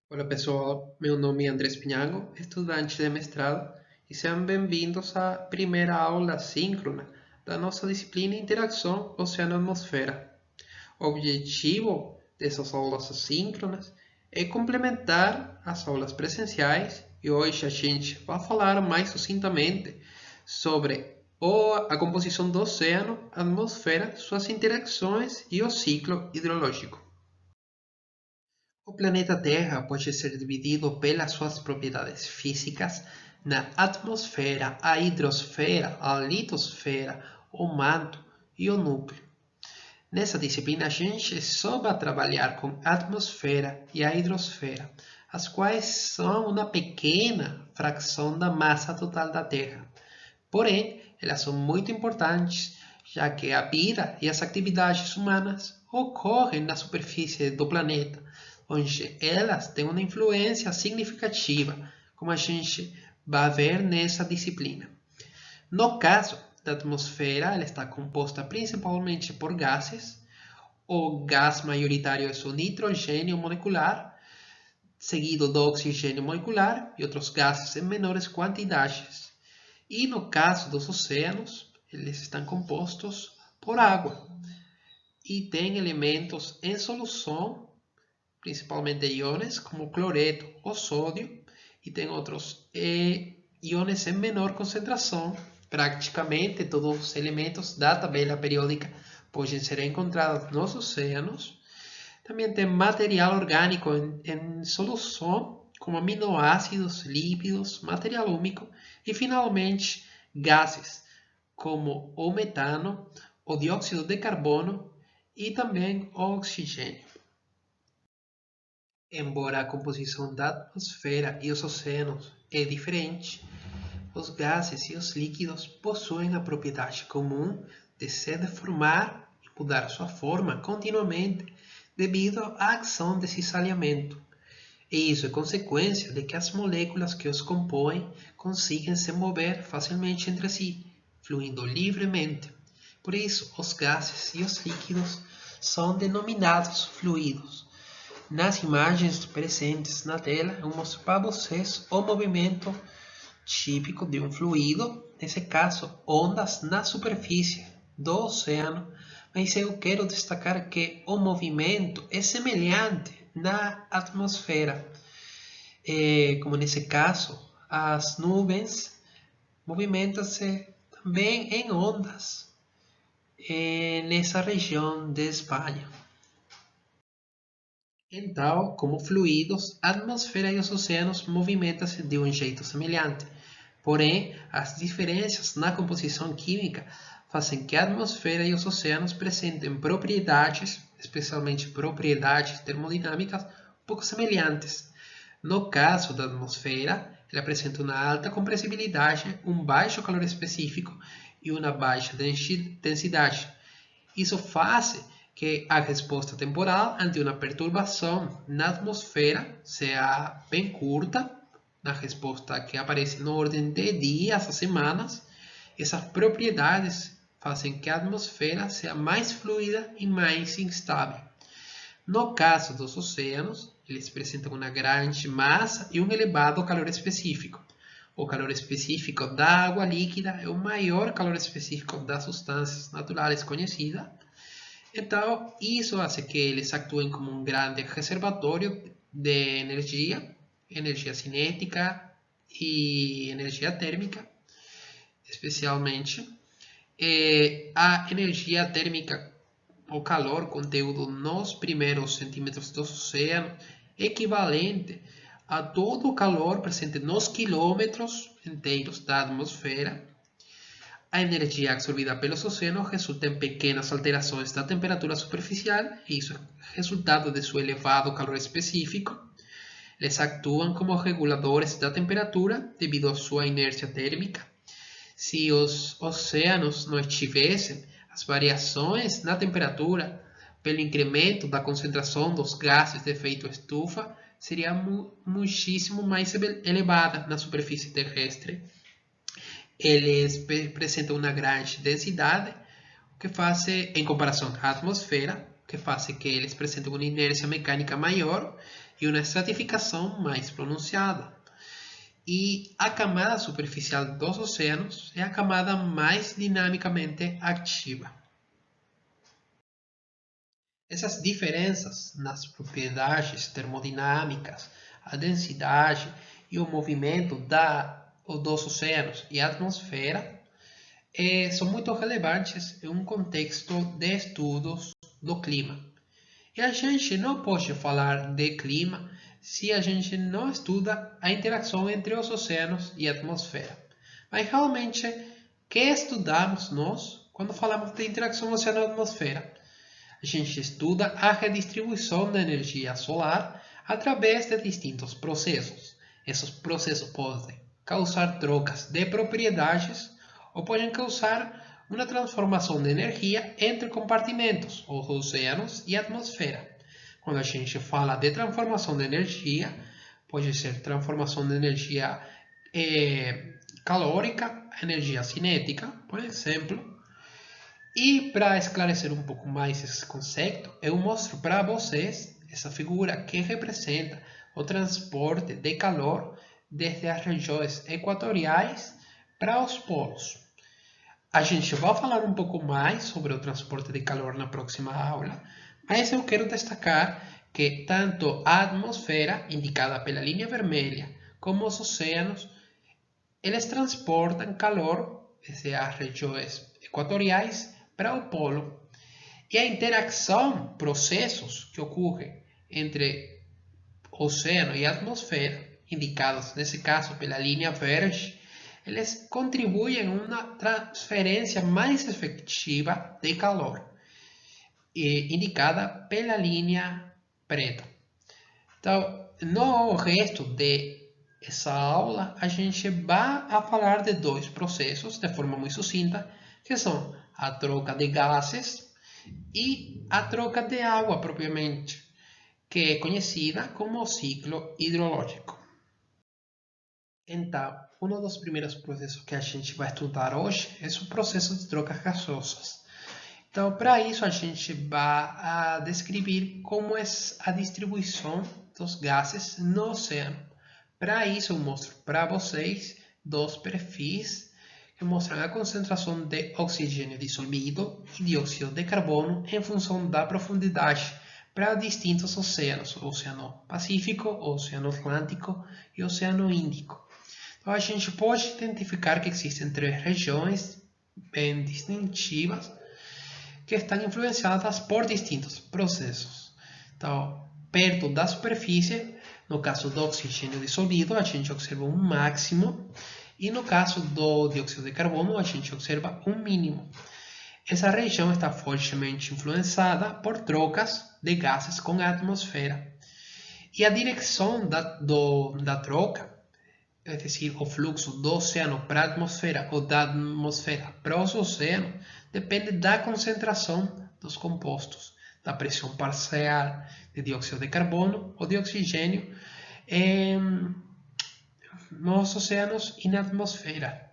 Olá pessoal, meu nome é Andrés Pinhago, estudante de mestrado, e sejam bem-vindos à primeira aula síncrona da nossa disciplina Interação Oceano-Atmosfera. O objetivo dessas aulas assíncronas é complementar as aulas presenciais e hoje a gente vai falar mais sucintamente sobre a composição do oceano, a atmosfera, suas interações e o ciclo hidrológico. O planeta Terra pode ser dividido pelas suas propriedades físicas na atmosfera, a hidrosfera, a litosfera, o manto e o núcleo. Nessa disciplina, a gente só vai trabalhar com a atmosfera e a hidrosfera, as quais são uma pequena fração da massa total da Terra. Porém, elas são muito importantes, já que a vida e as atividades humanas ocorrem na superfície do planeta, onde elas têm uma influência significativa, como a gente vai ver nessa disciplina. No caso da atmosfera, ela está composta principalmente por gases. O gás maioritário é o nitrogênio molecular, seguido do oxigênio molecular e outros gases em menores quantidades. E no caso dos oceanos, eles estão compostos por água e têm elementos em solução, principalmente íons como cloreto ou sódio, e tem outros íons em menor concentração. Praticamente todos os elementos da tabela periódica podem ser encontrados nos oceanos. Também tem material orgânico em solução, como aminoácidos, lípidos, material úmico e, finalmente, gases, como o metano, o dióxido de carbono e também o oxigênio. Embora a composição da atmosfera e os oceanos é diferente, os gases e os líquidos possuem a propriedade comum de se deformar e mudar sua forma continuamente devido à ação de cisalhamento. E isso é consequência de que as moléculas que os compõem consigam se mover facilmente entre si, fluindo livremente. Por isso, os gases e os líquidos são denominados fluidos. Nas imagens presentes na tela, eu mostro para vocês o movimento típico de um fluido, nesse caso, ondas na superfície do oceano, mas eu quero destacar que o movimento é semelhante na atmosfera. Como nesse caso, as nuvens movimentam-se também em ondas nessa região de Espanha. Então, como fluidos, a atmosfera e os oceanos movimentam-se de um jeito semelhante. Porém, as diferenças na composição química fazem que a atmosfera e os oceanos apresentem propriedades, especialmente propriedades termodinâmicas, um pouco semelhantes. No caso da atmosfera, ela apresenta uma alta compressibilidade, um baixo calor específico e uma baixa densidade. Isso faz que a resposta temporal ante uma perturbação na atmosfera seja bem curta, na resposta que aparece na ordem de dias a semanas. Essas propriedades fazem que a atmosfera seja mais fluida e mais instável. No caso dos oceanos, eles apresentam uma grande massa e um elevado calor específico. O calor específico da água líquida é o maior calor específico das substâncias naturais conhecidas. Então, isso faz que eles atuem como um grande reservatório de energia cinética e energia térmica, especialmente. A energia térmica, o calor conteúdo nos primeiros centímetros do oceano, equivalente a todo o calor presente nos quilômetros inteiros da atmosfera. A energia absorvida pelos oceanos resulta em pequenas alterações da temperatura superficial, e isso é resultado de seu elevado calor específico. Eles atuam como reguladores da temperatura devido à sua inércia térmica. Se os oceanos não estivessem, as variações na temperatura, pelo incremento da concentração dos gases de efeito estufa, seria muitíssimo mais elevada na superfície terrestre. Eles apresentam uma grande densidade, que faz, em comparação à atmosfera, que faz que eles apresentem uma inércia mecânica maior e uma estratificação mais pronunciada. E a camada superficial dos oceanos é a camada mais dinamicamente ativa. Essas diferenças nas propriedades termodinâmicas, a densidade e o movimento dos oceanos e a atmosfera são muito relevantes em um contexto de estudos do clima. E a gente não pode falar de clima se a gente não estuda a interação entre os oceanos e a atmosfera. Mas realmente, o que estudamos nós quando falamos de interação oceano-atmosfera? A gente estuda a redistribuição da energia solar através de distintos processos. Esses processos podem causar trocas de propriedades ou podem causar uma transformação de energia entre compartimentos, os oceanos e a atmosfera. Quando a gente fala de transformação de energia, pode ser transformação de energia calórica, energia cinética, por exemplo. E para esclarecer um pouco mais esse conceito, eu mostro para vocês essa figura que representa o transporte de calor desde as regiões equatoriais para os polos. A gente vai falar um pouco mais sobre o transporte de calor na próxima aula, mas eu quero destacar que tanto a atmosfera, indicada pela linha vermelha, como os oceanos, eles transportam calor desde as regiões equatoriais para o polo. E a interação, processos que ocorrem entre o oceano e a atmosfera, indicados nesse caso pela linha verde, eles contribuem em uma transferência mais efetiva de calor, indicada pela linha preta. Então, no resto dessa aula, a gente vai a falar de dois processos de forma muito sucinta, que são a troca de gases e a troca de água propriamente, que é conhecida como o ciclo hidrológico. Então, um dos primeiros processos que a gente vai estudar hoje é o processo de trocas gasosas. Então, para isso, a gente vai descrever como é a distribuição dos gases no oceano. Para isso, eu mostro para vocês dois perfis que mostram a concentração de oxigênio dissolvido e dióxido de carbono em função da profundidade para distintos oceanos, o Oceano Pacífico, o Oceano Atlântico e o Oceano Índico. Então, a gente pode identificar que existem três regiões bem distintivas que estão influenciadas por distintos processos. Então, perto da superfície, no caso do oxigênio dissolvido, a gente observa um máximo, e no caso do dióxido de carbono, a gente observa um mínimo. Essa região está fortemente influenciada por trocas de gases com a atmosfera. E a direção da troca, é decir, o fluxo do oceano para a atmosfera ou da atmosfera para os oceanos, depende da concentração dos compostos, da pressão parcial de dióxido de carbono ou de oxigênio nos oceanos e na atmosfera.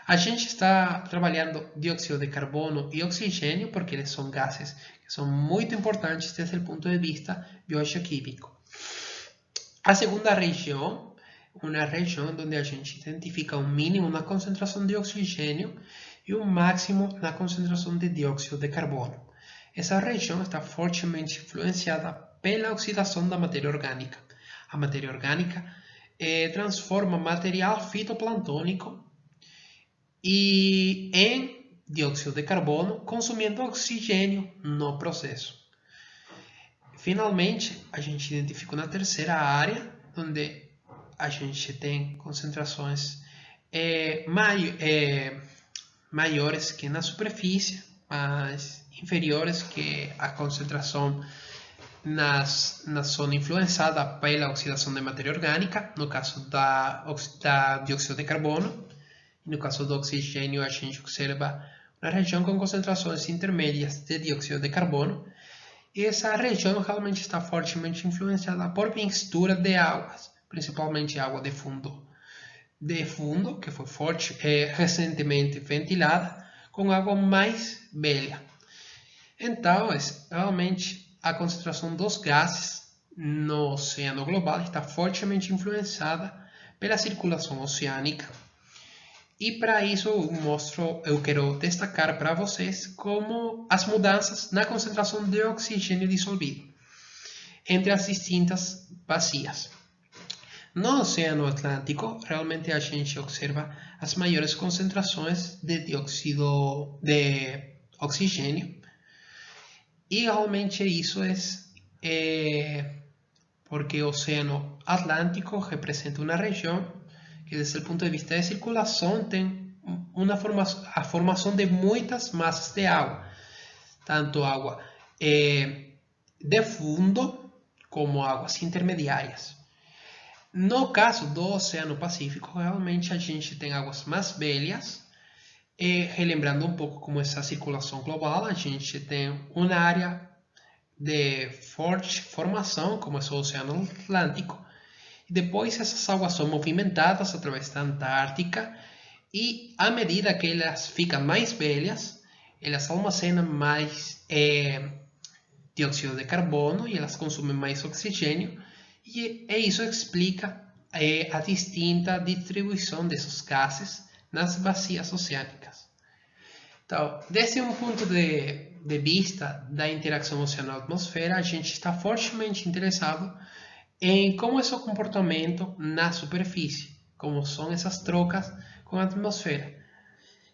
A gente está trabalhando dióxido de carbono e oxigênio porque eles são gases que são muito importantes desde o ponto de vista biogeoquímico. A segunda região, uma região onde a gente identifica um mínimo na concentração de oxigênio e um máximo na concentração de dióxido de carbono. Essa região está fortemente influenciada pela oxidação da matéria orgânica. A matéria orgânica transforma material fitoplantônico em dióxido de carbono, consumindo oxigênio no processo. Finalmente, a gente identifica uma terceira área, onde a gente tem concentrações maiores que na superfície, mas inferiores que a concentração na zona influenciada pela oxidação de matéria orgânica, no caso da dióxido de carbono, e no caso do oxigênio a gente observa uma região com concentrações intermédias de dióxido de carbono, e essa região realmente está fortemente influenciada por mistura de águas, principalmente água de fundo, que foi recentemente ventilada, com água mais velha. Então, realmente, a concentração dos gases no oceano global está fortemente influenciada pela circulação oceânica. E para isso eu quero destacar para vocês como as mudanças na concentração de oxigênio dissolvido entre as distintas bacias. No Oceano Atlântico, realmente a gente observa as maiores concentrações de dióxido de oxigênio, e realmente isso porque o Oceano Atlântico representa uma região que, desde o ponto de vista de circulação, tem a formação de muitas massas de água, tanto água de fundo como águas intermediárias. No caso do Oceano Pacífico, realmente a gente tem águas mais velhas, e relembrando um pouco como essa circulação global, a gente tem uma área de forte formação, como é o Oceano Atlântico, e depois essas águas são movimentadas através da Antártica, e à medida que elas ficam mais velhas, elas armazenam mais dióxido de carbono e elas consomem mais oxigênio, e isso explica a distinta distribuição desses gases nas bacias oceânicas. Então, desde um ponto de vista da interação oceano-atmosfera, a gente está fortemente interessado em como é seu comportamento na superfície, como são essas trocas com a atmosfera.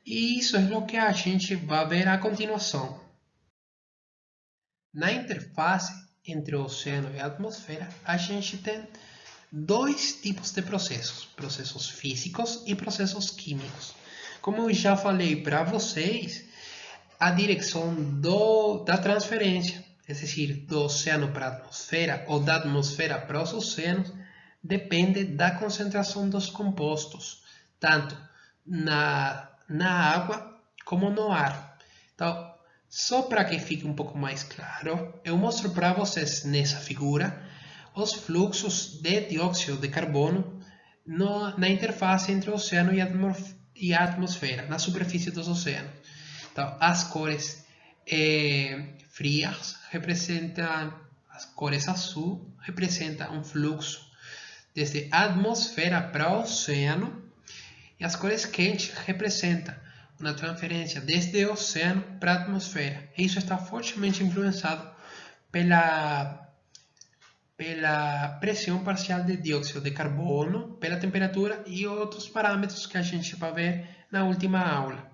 E isso é o que a gente vai ver a continuação. Na interface entre o oceano e a atmosfera, a gente tem dois tipos de processos físicos e processos químicos. Como eu já falei para vocês, a direção da transferência, é decir, do oceano para a atmosfera ou da atmosfera para os oceanos, depende da concentração dos compostos, tanto na água como no ar. Então, só para que fique um pouco mais claro, eu mostro para vocês nessa figura os fluxos de dióxido de carbono na interface entre o oceano e a atmosfera, na superfície dos oceanos. Então, as cores frias representam, as cores azul representam um fluxo desde a atmosfera para o oceano, e as cores quentes representam uma transferência desde o oceano para a atmosfera. E isso está fortemente influenciado pela pressão parcial de dióxido de carbono, pela temperatura e outros parâmetros que a gente vai ver na última aula.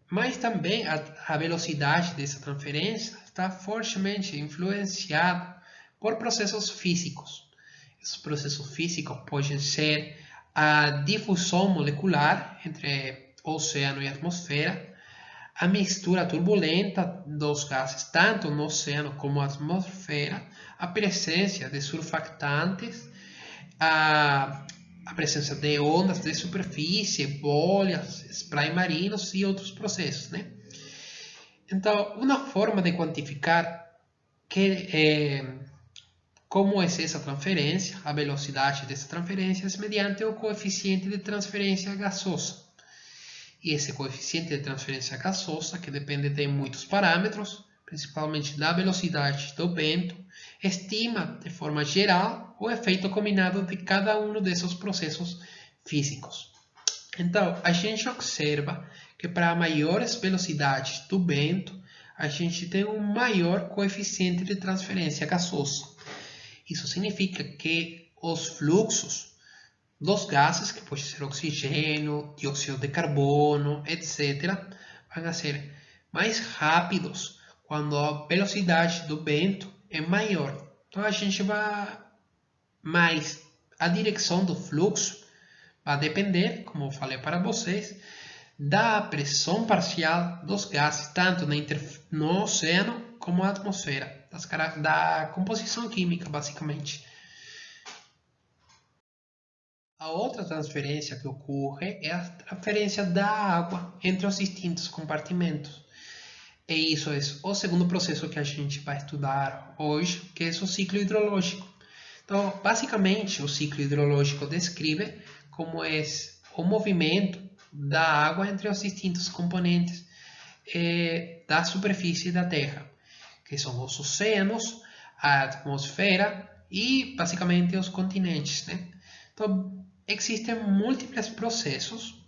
Mas também a velocidade dessa transferência está fortemente influenciada por processos físicos. Esses processos físicos podem ser a difusão molecular entre o oceano e a atmosfera, a mistura turbulenta dos gases, tanto no oceano como na atmosfera, a presença de surfactantes, a presença de ondas de superfície, bolhas, spray marinos e outros processos, né? Então, uma forma de quantificar como é essa transferência, a velocidade dessa transferência, é mediante o coeficiente de transferência gasosa. E esse coeficiente de transferência gasosa, que depende de muitos parâmetros, principalmente da velocidade do vento, estima de forma geral o efeito combinado de cada um desses processos físicos. Então, a gente observa que para maiores velocidades do vento, a gente tem um maior coeficiente de transferência gasosa. Isso significa que os fluxos dos gases, que pode ser oxigênio, dióxido de carbono, etc., vão ser mais rápidos quando a velocidade do vento é maior. Então a gente vai mais a direção do fluxo vai depender, como eu falei para vocês, da pressão parcial dos gases, tanto no oceano como na atmosfera, da composição química, basicamente. A outra transferência que ocorre é a transferência da água entre os distintos compartimentos. E isso é o segundo processo que a gente vai estudar hoje, que é o ciclo hidrológico. Então, basicamente, o ciclo hidrológico descreve como é o movimento da água entre os distintos componentes da superfície da Terra, que são os oceanos, a atmosfera e basicamente os continentes, né? Então, existem múltiplos processos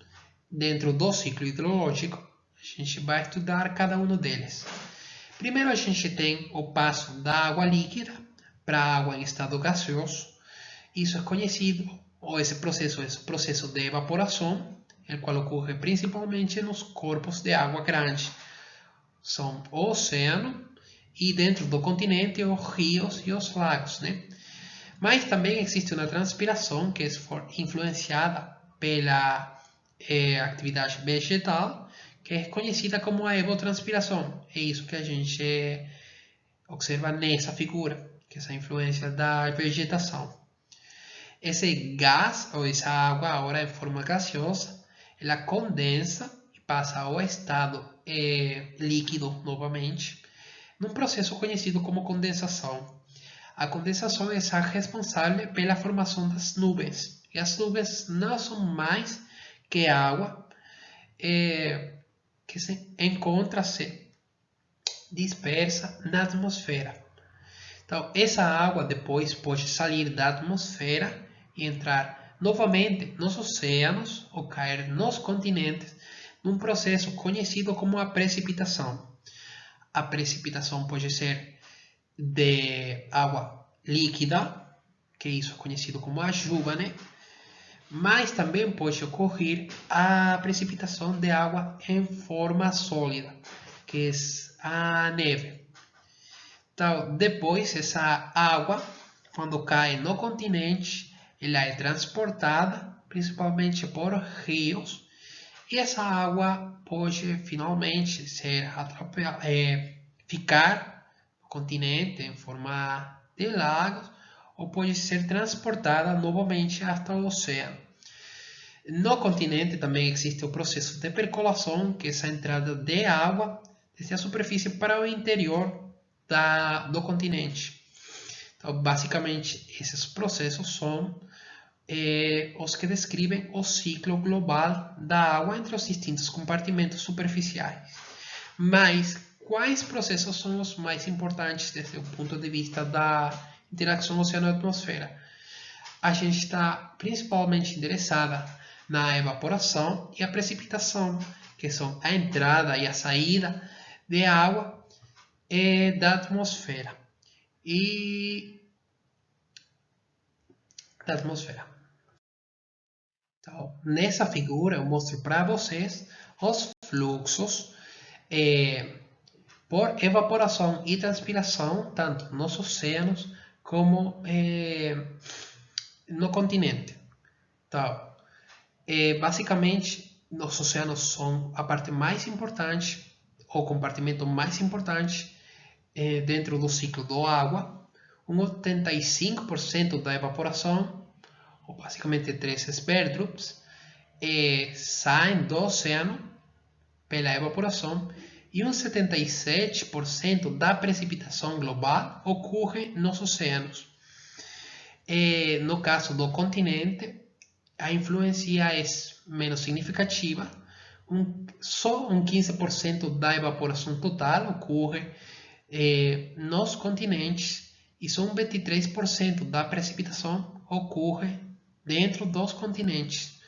dentro do ciclo hidrológico. A gente vai estudar cada um deles. Primeiro, a gente tem o passo da água líquida para a água em estado gaseoso. Isso é conhecido, ou esse processo é o processo de evaporação, o qual ocorre principalmente nos corpos de água grande. São o oceano e dentro do continente os rios e os lagos, né? Mas também existe uma transpiração que é influenciada pela atividade vegetal, que é conhecida como a evotranspiração. É isso que a gente observa nessa figura, que é essa influência da vegetação. Esse gás, ou essa água, agora em forma gaseosa, ela condensa e passa ao estado líquido novamente, num processo conhecido como condensação. A condensação é essa responsável pela formação das nuvens. E as nuvens não são mais que água que se encontra-se dispersa na atmosfera. Então, essa água depois pode sair da atmosfera e entrar novamente nos oceanos ou cair nos continentes num processo conhecido como a precipitação. A precipitação pode ser de água líquida, que isso é conhecido como a chuva, né? Mas também pode ocorrer a precipitação de água em forma sólida, que é a neve. Então, depois, essa água, quando cai no continente, ela é transportada principalmente por rios, e essa água pode finalmente ficar no continente em forma de lagos, ou pode ser transportada novamente até o oceano. No continente também existe o processo de percolação, que é essa entrada de água desde a superfície para o interior do continente. Então, basicamente, esses processos são os que descrevem o ciclo global da água entre os distintos compartimentos superficiais. Mas quais processos são os mais importantes desde o ponto de vista da interação oceano-atmosfera? A gente está principalmente interessada na evaporação e a precipitação, que são a entrada e a saída de água da atmosfera. Então, nessa figura eu mostro para vocês os fluxos por evaporação e transpiração, tanto nos oceanos como no continente. Então, basicamente, os oceanos são a parte mais importante, o compartimento mais importante dentro do ciclo da água. 85% da evaporação, ou basicamente 3 sverdrups, saem do oceano pela evaporação, e 77% da precipitação global ocorre nos oceanos. No caso do continente, a influência é menos significativa. Só 15% da evaporação total ocorre nos continentes, e só 23% da precipitação ocorre dentro dos continentes.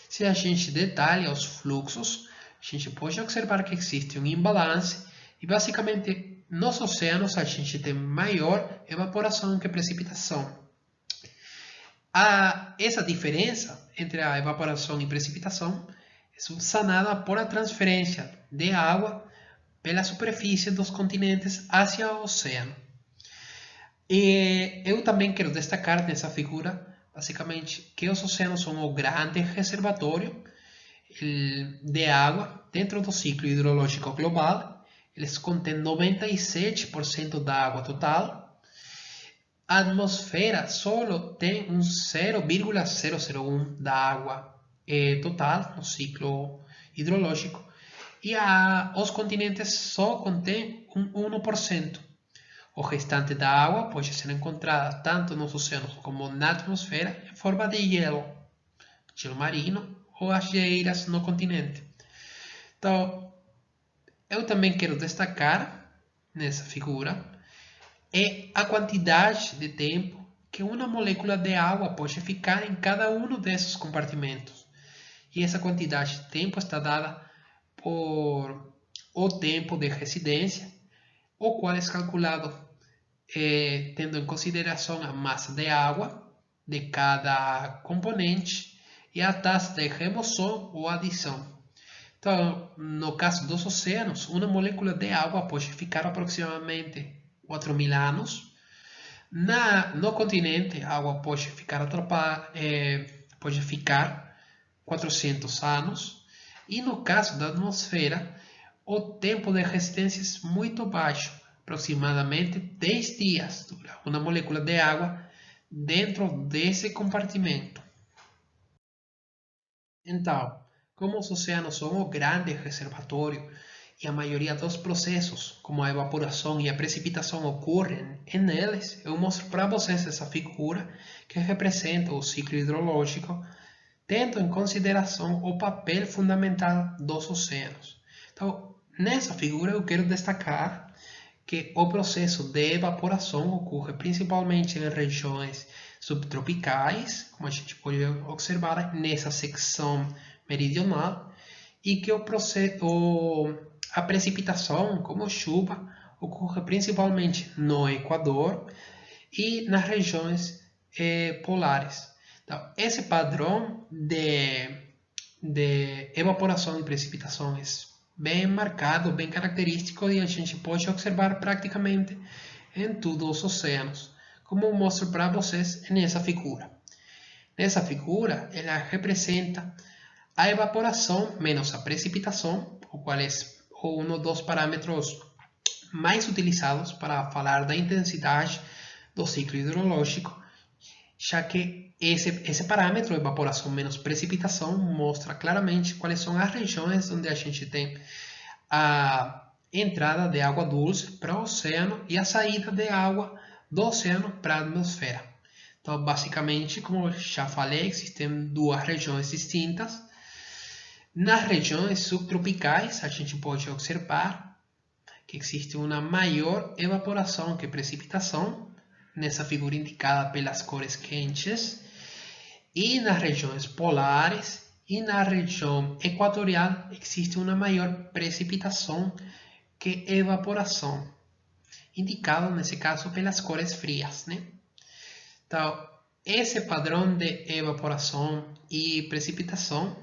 Se a gente detalha os fluxos, a gente pode observar que existe um imbalance, e basicamente nos oceanos a gente tem maior evaporação que precipitação. Essa diferença entre a evaporação e precipitação é sanada por a transferência de água pela superfície dos continentes hacia o oceano. E eu também quero destacar nessa figura, basicamente, que os oceanos são o grande reservatório de água dentro do ciclo hidrológico global. Eles contêm 97% da água total. A atmosfera só tem um 0,001 da água total no ciclo hidrológico, e os continentes só contêm um 1%. O restante da água pode ser encontrada tanto nos oceanos como na atmosfera em forma de gelo marinho, ou as geleiras no continente. Então, eu também quero destacar nessa figura é a quantidade de tempo que uma molécula de água pode ficar em cada um desses compartimentos. E essa quantidade de tempo está dada por o tempo de residência, o qual é calculado tendo em consideração a massa de água de cada componente e a taxa de remoção ou adição. Então, no caso dos oceanos, uma molécula de água pode ficar aproximadamente 4.000 anos. No continente, a água pode ficar 400 anos. E no caso da atmosfera, o tempo de resistência é muito baixo, aproximadamente 10 dias dura uma molécula de água dentro desse compartimento. Então, como os oceanos são um grande reservatório e a maioria dos processos, como a evaporação e a precipitação, ocorrem neles, eu mostro para vocês essa figura que representa o ciclo hidrológico, tendo em consideração o papel fundamental dos oceanos. Então, nessa figura eu quero destacar que o processo de evaporação ocorre principalmente em regiões subtropicais, como a gente pode observar nessa secção meridional, e que a precipitação, como chuva, ocorre principalmente no Equador e nas regiões polares. Então, esse padrão de evaporação e precipitação é bem marcado, bem característico, e a gente pode observar praticamente em todos os oceanos, como eu mostro para vocês nessa figura. Nessa figura, ela representa a evaporação menos a precipitação, o qual é um dos parâmetros mais utilizados para falar da intensidade do ciclo hidrológico, já que esse parâmetro, evaporação menos precipitação, mostra claramente quais são as regiões onde a gente tem a entrada de água doce para o oceano e a saída de água do oceano para a atmosfera. Então, basicamente, como eu já falei, existem duas regiões distintas. Nas regiões subtropicais, a gente pode observar que existe uma maior evaporação que precipitação, nessa figura indicada pelas cores quentes, e nas regiões polares e na região equatorial existe uma maior precipitação que evaporação, indicado nesse caso pelas cores frias, né? Então, esse padrão de evaporação e precipitação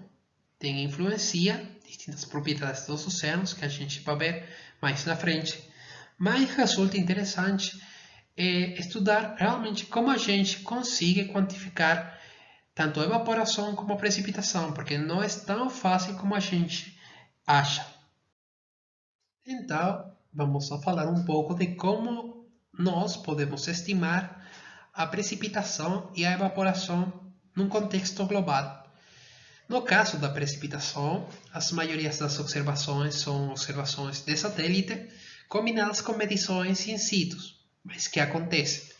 tem influencia distintas propriedades dos oceanos que a gente vai ver mais na frente, mas resulta interessante estudar realmente como a gente consegue quantificar tanto a evaporação como a precipitação, porque não é tão fácil como a gente acha. Então, vamos a falar um pouco de como nós podemos estimar a precipitação e a evaporação num contexto global. No caso da precipitação, as maiorias das observações são observações de satélite combinadas com medições in situ. Mas o que acontece?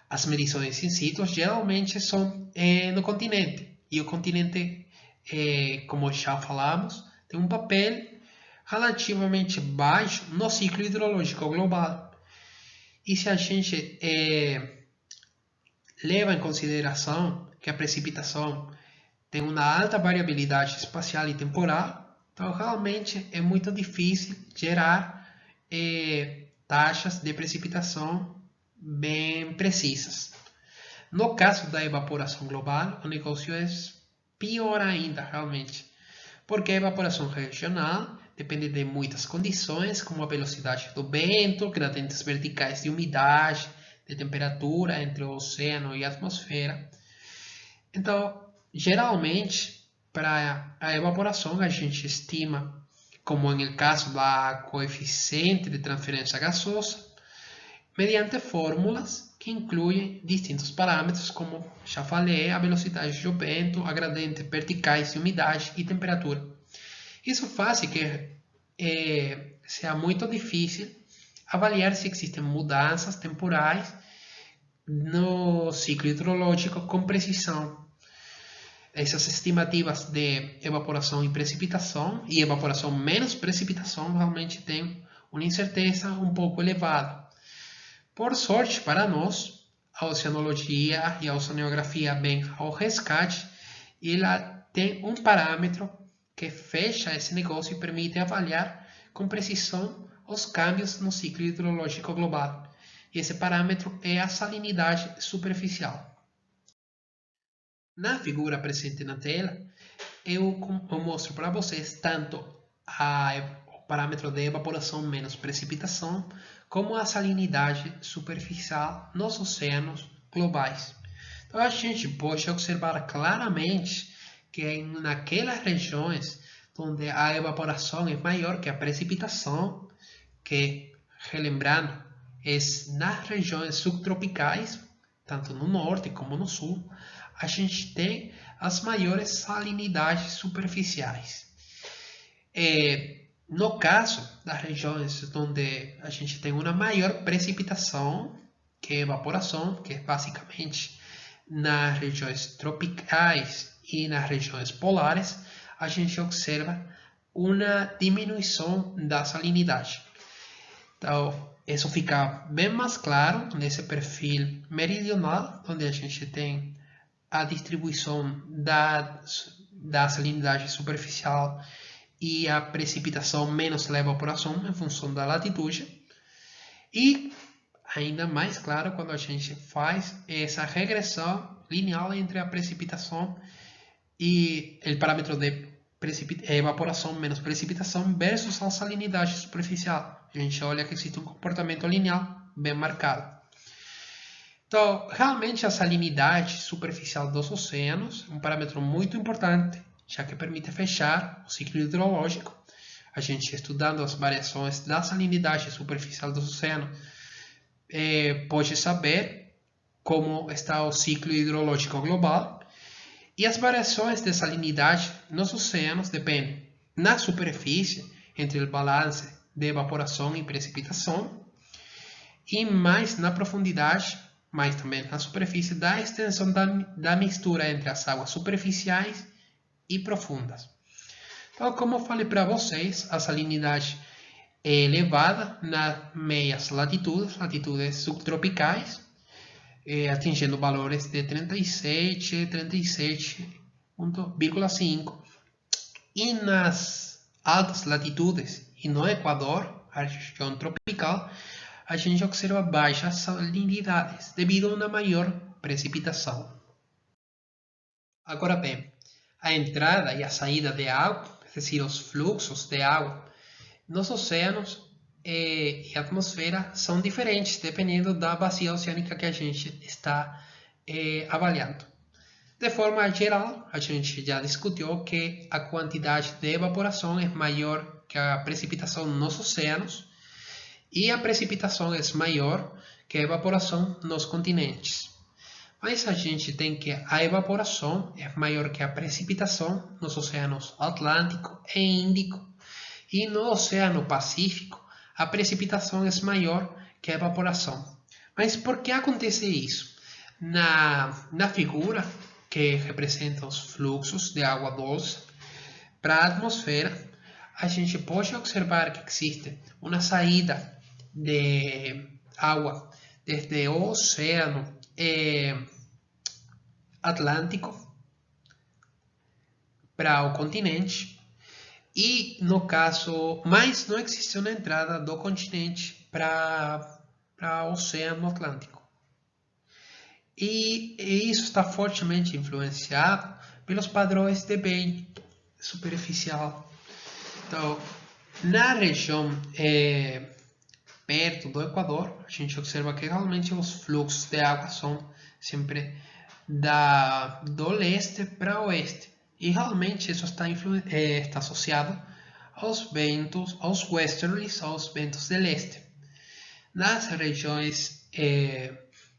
As medições in situ geralmente são no continente. E o continente, como já falamos, tem um papel relativamente baixo no ciclo hidrológico global. E se a gente leva em consideração que a precipitação tem uma alta variabilidade espacial e temporal, então realmente é muito difícil gerar taxas de precipitação bem precisas. No caso da evaporação global, o negócio é pior ainda, realmente, porque a evaporação regional depende de muitas condições, como a velocidade do vento, gradientes verticais de umidade, de temperatura entre o oceano e a atmosfera. Então, geralmente, para a evaporação, a gente estima, como no caso da coeficiente de transferência gasosa, mediante fórmulas que incluem distintos parâmetros, como já falei, a velocidade do vento, a gradientes verticais de umidade e temperatura. Isso faz que seja muito difícil avaliar se existem mudanças temporais no ciclo hidrológico com precisão. Essas estimativas de evaporação e evaporação menos precipitação realmente têm uma incerteza um pouco elevada. Por sorte para nós, a oceanologia e a oceanografia vêm ao resgate e ela tem um parâmetro que fecha esse negócio e permite avaliar com precisão os cambios no ciclo hidrológico global. E esse parâmetro é a salinidade superficial. Na figura presente na tela, eu mostro para vocês tanto o parâmetro de evaporação menos precipitação, como a salinidade superficial nos oceanos globais. Então a gente pode observar claramente que naquelas regiões onde a evaporação é maior que a precipitação, que, relembrando, é nas regiões subtropicais, tanto no norte como no sul, a gente tem as maiores salinidades superficiais. No caso das regiões onde a gente tem uma maior precipitação, que é evaporação, que é basicamente nas regiões tropicais e nas regiões polares, a gente observa uma diminuição da salinidade. Então, isso fica bem mais claro nesse perfil meridional, onde a gente tem a distribuição da salinidade superficial e a precipitação menos a evaporação em função da latitude. E ainda mais claro quando a gente faz essa regressão linear entre a precipitação e o parâmetro de evaporação menos precipitação versus a salinidade superficial. A gente olha que existe um comportamento linear bem marcado. Então, realmente a salinidade superficial dos oceanos é um parâmetro muito importante, já que permite fechar o ciclo hidrológico. A gente, estudando as variações da salinidade superficial dos oceanos, pode saber como está o ciclo hidrológico global. E as variações de salinidade nos oceanos dependem, na superfície, entre o balanço de evaporação e precipitação, e mais na profundidade, mas também na superfície, da extensão da mistura entre as águas superficiais e profundas. Então, como eu falei para vocês, a salinidade é elevada nas meias latitudes subtropicais, atingindo valores de 37,5. E nas altas latitudes e no Equador, a região tropical, a gente observa baixas salinidades devido a uma maior precipitação. Agora bem, a entrada e a saída de água, é decir, os fluxos de água nos oceanos e atmosfera são diferentes dependendo da bacia oceânica que a gente está avaliando. De forma geral, a gente já discutiu que a quantidade de evaporação é maior que a precipitação nos oceanos e a precipitação é maior que a evaporação nos continentes. Mas a gente tem que a evaporação é maior que a precipitação nos oceanos Atlântico e Índico, e no Oceano Pacífico a precipitação é maior que a evaporação. Mas por que acontece isso? Na figura que representa os fluxos de água doce para a atmosfera, a gente pode observar que existe uma saída de água desde o Oceano Atlântico para o continente, e no caso, mas não existe uma entrada do continente para o Oceano Atlântico. E isso está fortemente influenciado pelos padrões de vento superficial. Então, na região perto do Equador, a gente observa que realmente os fluxos de água são sempre do leste para o oeste. E realmente isso está associado aos ventos, aos westerlies, aos ventos de leste. Nas regiões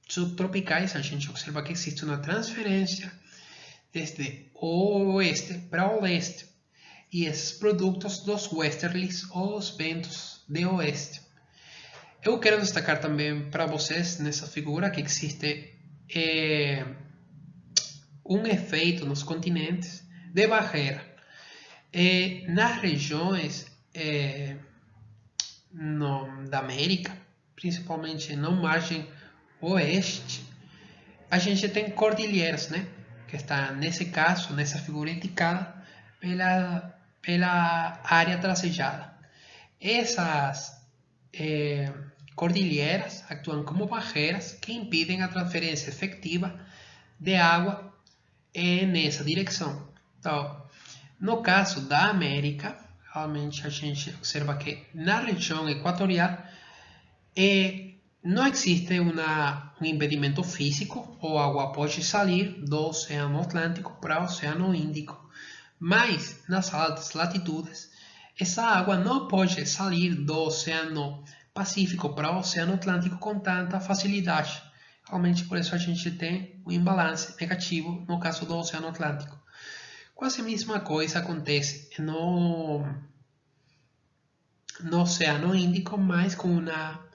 subtropicais, a gente observa que existe uma transferência desde o oeste para o leste. E esses produtos dos westerlies, ou os ventos de oeste. Eu quero destacar também para vocês nessa figura que existe um efeito nos continentes de barreira. Nas regiões da América, principalmente na margem oeste, a gente tem cordilheiras, né? Que está, nesse caso, nessa figura indicada, pela área tracejada. Essas cordilheiras atuam como barreiras que impedem a transferência efetiva de água nessa direção. Então, no caso da América, realmente a gente observa que na região equatorial não existe um impedimento físico, ou a água pode sair do Oceano Atlântico para o Oceano Índico, mas nas altas latitudes, essa água não pode sair do Oceano Pacífico para o Oceano Atlântico com tanta facilidade. Realmente, por isso a gente tem um imbalance negativo no caso do Oceano Atlântico. Quase a mesma coisa acontece no Oceano Índico, mas com uma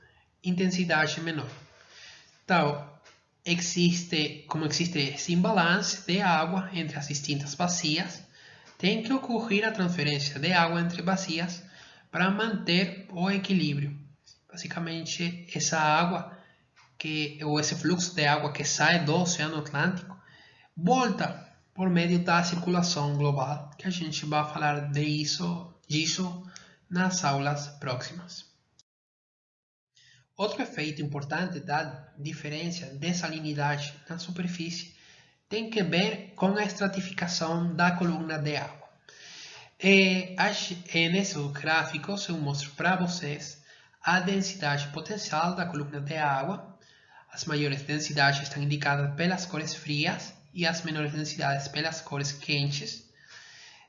intensidade menor. Então, como existe esse imbalance de água entre as distintas bacias, tem que ocorrer a transferência de água entre bacias para manter o equilíbrio. Basicamente, essa água ou esse fluxo de água que sai do Oceano Atlântico volta por meio da circulação global, que a gente vai falar disso nas aulas próximas. Outro efeito importante da diferença de salinidade na superfície tem que ver com a estratificação da coluna de água. Nesses gráficos eu mostro para vocês a densidade potencial da coluna de água. As maiores densidades estão indicadas pelas cores frias e as menores densidades pelas cores quentes.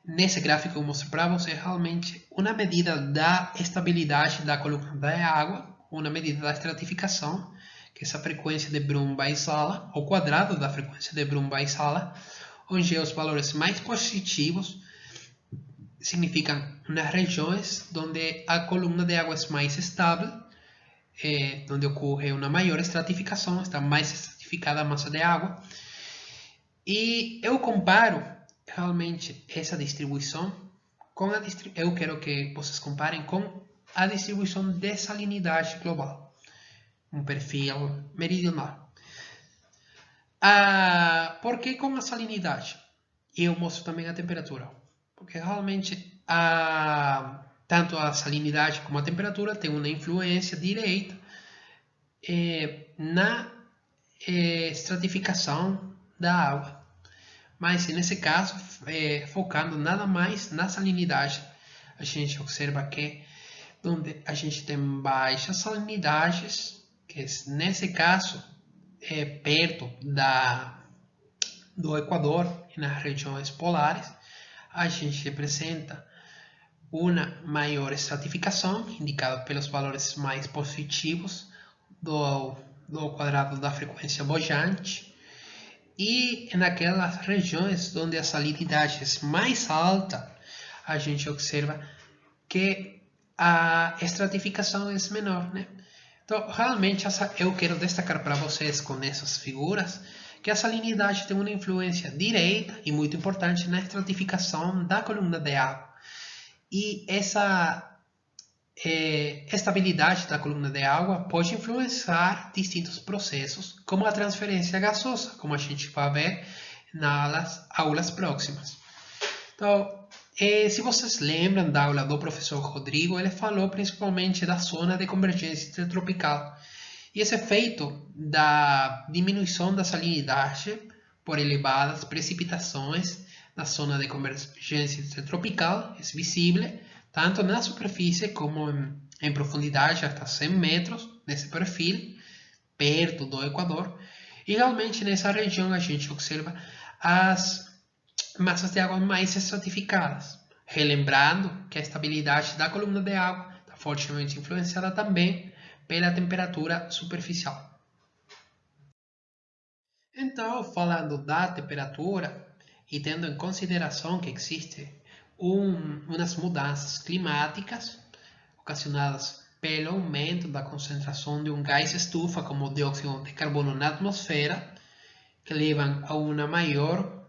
Nesse gráfico eu mostro para vocês realmente uma medida da estabilidade da coluna de água, uma medida da estratificação, que é essa frequência de Brum-Weissala, o quadrado da frequência de Brum-Weissala, onde os valores mais positivos significam nas regiões onde a coluna de água é mais estável, onde ocorre uma maior estratificação, está mais estratificada a massa de água. E eu comparo realmente essa distribuição com eu quero que vocês comparem com a distribuição de salinidade global, um perfil meridional. Por que com a salinidade? E eu mostro também a temperatura, porque realmente tanto a salinidade como a temperatura têm uma influência direta na estratificação da água. Mas nesse caso, focando nada mais na salinidade, a gente observa que onde a gente tem baixas salinidades, que nesse caso é perto do Equador e nas regiões polares, a gente apresenta uma maior estratificação, indicada pelos valores mais positivos do quadrado da frequência bojante. E naquelas regiões onde a salinidade é mais alta, a gente observa que a estratificação é menor, né? Então, realmente, eu quero destacar para vocês com essas figuras que a salinidade tem uma influência direta e muito importante na estratificação da coluna de água. E essa estabilidade da coluna de água pode influenciar distintos processos, como a transferência gasosa, como a gente vai ver nas aulas próximas. Então, se vocês lembram da aula do professor Rodrigo, ele falou principalmente da zona de convergência intertropical. E esse efeito da diminuição da salinidade por elevadas precipitações na zona de convergência intertropical é visível tanto na superfície como em profundidade até 100 metros nesse perfil, perto do Equador. E realmente nessa região a gente observa as massas de água mais estratificadas, relembrando que a estabilidade da coluna de água está fortemente influenciada também pela temperatura superficial. Então, falando da temperatura e tendo em consideração que existe umas mudanças climáticas ocasionadas pelo aumento da concentração de um gás estufa como o dióxido de carbono na atmosfera, que levam a uma maior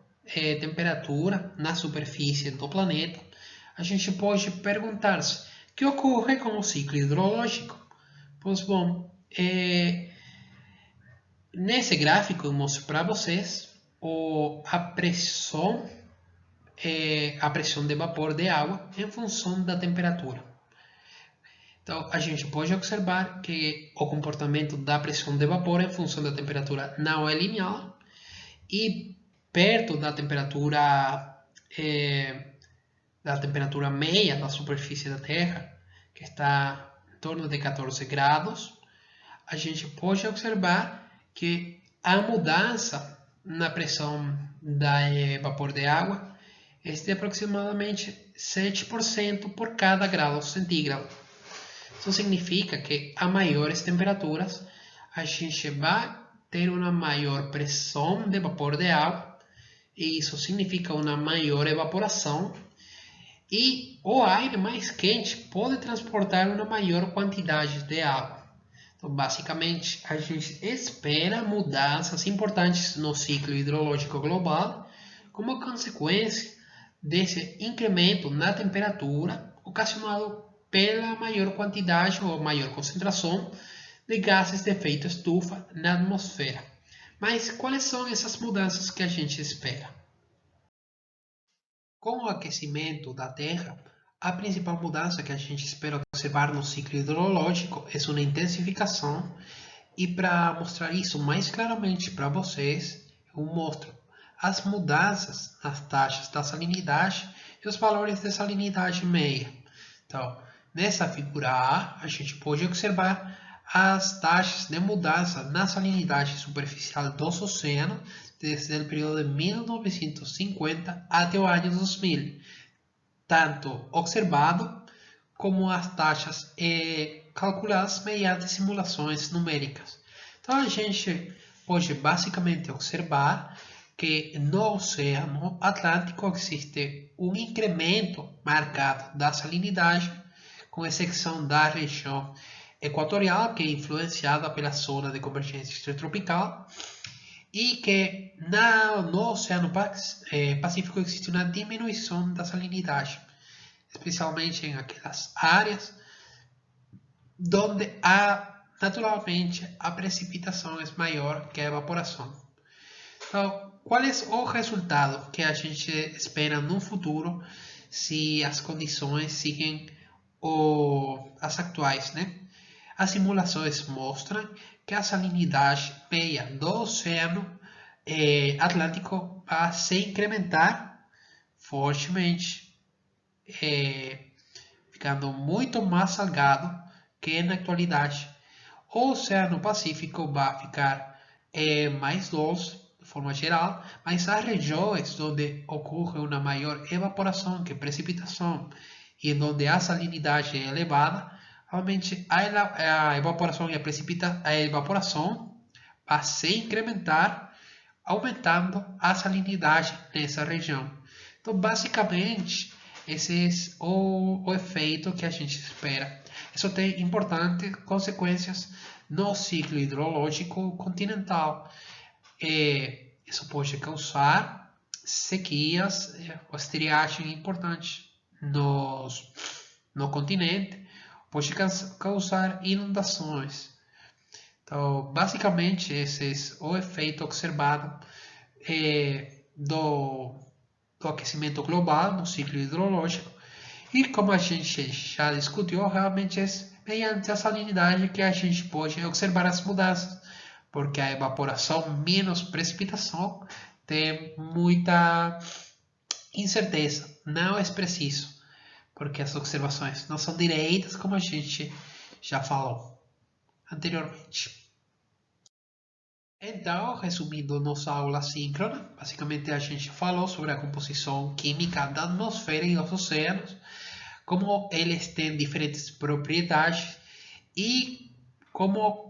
temperatura na superfície do planeta, a gente pode perguntar-se o que ocorre com o ciclo hidrológico. Pois bom, Nesse gráfico eu mostro para vocês a pressão de vapor de água em função da temperatura. Então, a gente pode observar que o comportamento da pressão de vapor em função da temperatura não é linear e perto da temperatura média da superfície da Terra, que está em torno de 14 graus, a gente pode observar que a mudança na pressão da vapor de água é de aproximadamente 7% por cada grau centígrado. Isso significa que a maiores temperaturas a gente vai ter uma maior pressão de vapor de água e isso significa uma maior evaporação e o ar mais quente pode transportar uma maior quantidade de água. Então, basicamente, a gente espera mudanças importantes no ciclo hidrológico global como consequência desse incremento na temperatura ocasionado pela maior quantidade ou maior concentração de gases de efeito estufa na atmosfera. Mas quais são essas mudanças que a gente espera? Com o aquecimento da Terra, a principal mudança que a gente espera observar no ciclo hidrológico é uma intensificação, e para mostrar isso mais claramente para vocês, eu mostro as mudanças nas taxas da salinidade e os valores de salinidade média. Então, nessa figura A gente pode observar as taxas de mudança na salinidade superficial dos oceanos desde o período de 1950 até o ano 2000, tanto observado como as taxas calculadas mediante simulações numéricas. Então, a gente pode basicamente observar que no Oceano Atlântico existe um incremento marcado da salinidade, com exceção da região equatorial, que é influenciada pela zona de convergência intertropical, e que no Oceano Pacífico existe uma diminuição da salinidade, especialmente em aquelas áreas onde naturalmente a precipitação é maior que a evaporação. Então, qual é o resultado que a gente espera no futuro se as condições seguem as atuais, né? As simulações mostram que a salinidade média do Oceano Atlântico vai se incrementar fortemente, ficando muito mais salgado que na atualidade. O Oceano Pacífico vai ficar mais doce de forma geral, mas as regiões onde ocorre uma maior evaporação que precipitação e onde a salinidade é elevada, realmente a evaporação e a evaporação vai se incrementar, aumentando a salinidade nessa região. Então, basicamente, esse é o efeito que a gente espera. Isso tem importantes consequências no ciclo hidrológico continental. Isso pode causar sequias ou estiagem importante no continente, pode causar inundações. Então, basicamente, esse é o efeito observado do aquecimento global no ciclo hidrológico. E como a gente já discutiu, realmente é mediante a salinidade que a gente pode observar as mudanças, porque a evaporação menos precipitação tem muita incerteza, não é preciso, porque as observações não são direitas, como a gente já falou anteriormente. Então, resumindo nossa aula síncrona, basicamente a gente falou sobre a composição química da atmosfera e dos oceanos, como eles têm diferentes propriedades e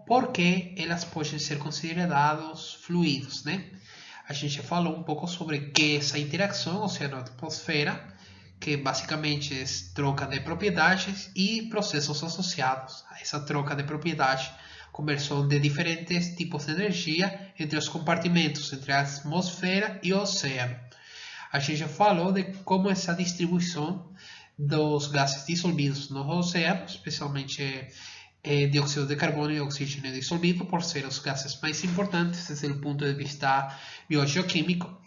por que elas podem ser considerados fluidos, né? A gente falou um pouco sobre que essa interação oceano-atmosfera, que basicamente é troca de propriedades e processos associados a essa troca de propriedades, conversão de diferentes tipos de energia entre os compartimentos, entre a atmosfera e o oceano. A gente falou de como essa distribuição dos gases dissolvidos nos oceanos, especialmente dióxido de carbono e oxígeno dissolvido, por ser os gases mais importantes desde o ponto de vista biogeoquímico,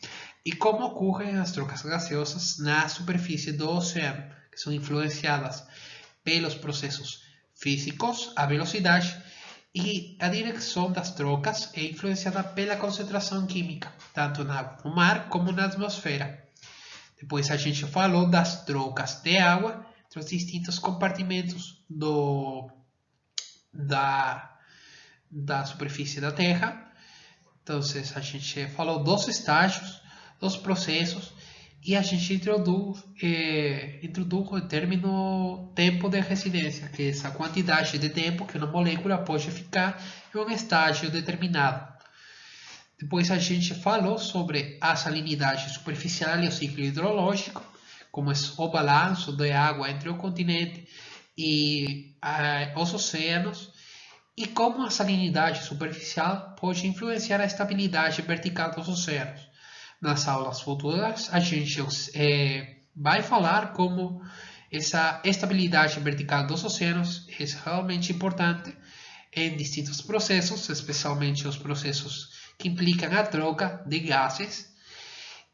e como ocorrem as trocas gaseosas na superfície do oceano, que são influenciadas pelos processos físicos, a velocidade, e a direção das trocas é influenciada pela concentração química, tanto no mar como na atmosfera. Depois a gente falou das trocas de água entre os distintos compartimentos da superfície da Terra. Então, a gente falou dos estágios, dos processos, e a gente introduz o termo tempo de residência, que é essa quantidade de tempo que uma molécula pode ficar em um estágio determinado. Depois a gente falou sobre a salinidade superficial e o ciclo hidrológico, como é o balanço de água entre o continente e os oceanos, e como a salinidade superficial pode influenciar a estabilidade vertical dos oceanos. Nas aulas futuras, a gente vai falar como essa estabilidade vertical dos oceanos é realmente importante em distintos processos, especialmente os processos que implicam a troca de gases.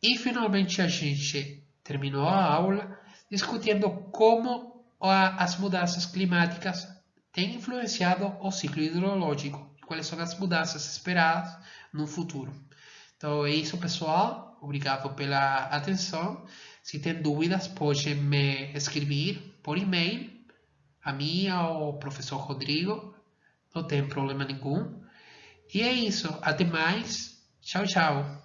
E finalmente a gente terminou a aula discutindo como as mudanças climáticas têm influenciado o ciclo hidrológico e quais são as mudanças esperadas no futuro. Então é isso, pessoal. Obrigado pela atenção. Se tem dúvidas, pode me escrever por e-mail a mim ou ao professor Rodrigo. Não tem problema nenhum. E é isso. Até mais. Tchau, tchau.